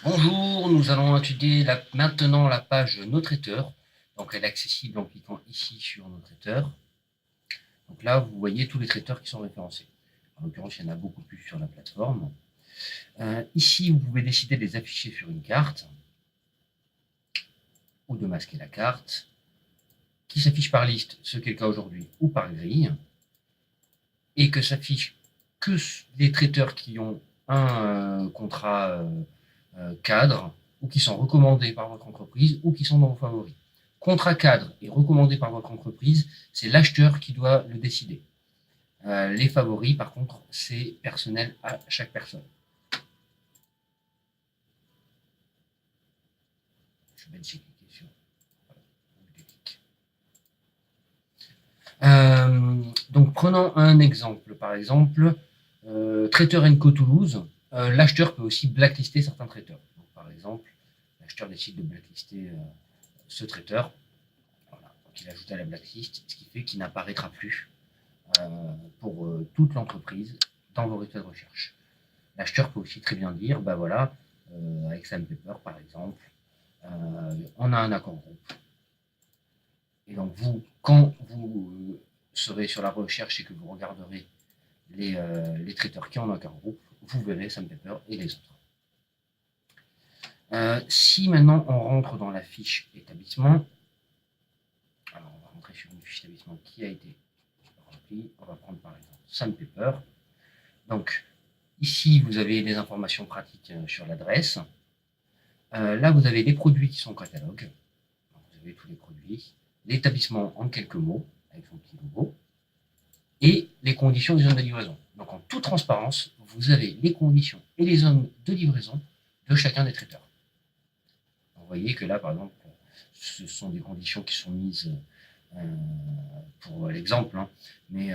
Bonjour, nous allons étudier maintenant la page Nos traiteurs. Donc elle est accessible en cliquant ici sur Nos traiteurs. Donc là, vous voyez tous les traiteurs qui sont référencés. En l'occurrence, il y en a beaucoup plus sur la plateforme. Ici, vous pouvez décider de les afficher sur une carte ou de masquer la carte, qui s'affiche par liste, ce qui est le cas aujourd'hui, ou par grille, et que s'affiche que les traiteurs qui ont un contrat cadre ou qui sont recommandés par votre entreprise ou qui sont dans vos favoris. Contrat cadre et recommandé par votre entreprise, c'est l'acheteur qui doit le décider. Les favoris, par contre, c'est personnel à chaque personne. Je vais essayer de cliquer sur donc prenons un exemple. Par exemple, Traiteur Co Toulouse, l'acheteur peut aussi blacklister certains traiteurs. Donc, par exemple, l'acheteur décide de blacklister ce traiteur. Voilà. Donc, il ajoute à la blacklist, ce qui fait qu'il n'apparaîtra plus pour toute l'entreprise dans vos résultats de recherche. L'acheteur peut aussi très bien dire, ben voilà, avec Sandpaper par exemple, on a un accord groupe. Et donc vous, quand vous serez sur la recherche et que vous regarderez les traiteurs qui ont un accord groupe, vous verrez Sandpaper et les autres. Si maintenant on rentre dans la fiche établissement, alors on va rentrer sur une fiche établissement qui a été remplie, on va prendre par exemple Sandpaper. Donc ici vous avez des informations pratiques sur l'adresse. Là vous avez les produits qui sont au catalogue. Donc, vous avez tous les produits, l'établissement en quelques mots avec son petit logo et les conditions des zones de livraison. Donc en toute transparence, vous avez les conditions et les zones de livraison de chacun des traiteurs. Vous voyez que là, par exemple, ce sont des conditions qui sont mises pour l'exemple, hein, mais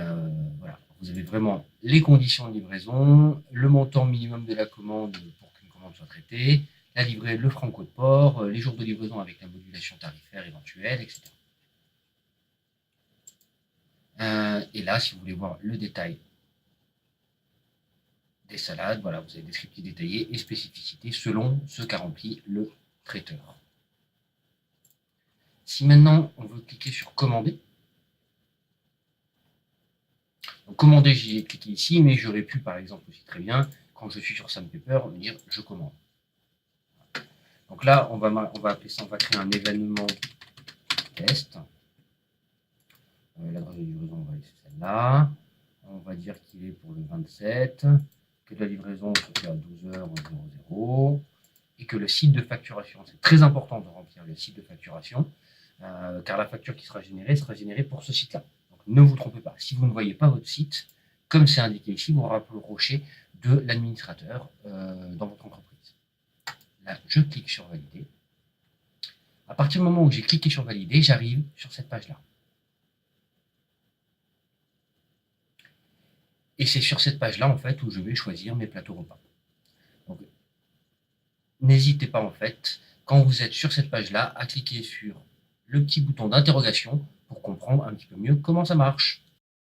voilà, vous avez vraiment les conditions de livraison, le montant minimum de la commande pour qu'une commande soit traitée, la livrée, le franco de port, les jours de livraison avec la modulation tarifaire éventuelle, etc. Et là, si vous voulez voir le détail des salades, voilà, vous avez descriptif détaillé et spécificité selon ce qu'a rempli le traiteur. Si maintenant on veut cliquer sur commander, donc commander, j'y ai cliqué ici, mais j'aurais pu par exemple aussi très bien, quand je suis sur Sandpaper, me dire je commande. Donc là, on va appeler ça, on va créer un événement test. L'adresse de livraison, on va laisser celle-là. On va dire qu'il est pour le 27, que la livraison se fait à 12h00 et que le site de facturation, c'est très important de remplir le site de facturation, car la facture qui sera générée pour ce site-là. Donc ne vous trompez pas, si vous ne voyez pas votre site, comme c'est indiqué ici, vous rapprochez de l'administrateur dans votre entreprise. Là, je clique sur valider. À partir du moment où j'ai cliqué sur valider, j'arrive sur cette page-là. Et c'est sur cette page-là, en fait, où je vais choisir mes plateaux repas. Donc, n'hésitez pas, en fait, quand vous êtes sur cette page-là, à cliquer sur le petit bouton d'interrogation pour comprendre un petit peu mieux comment ça marche.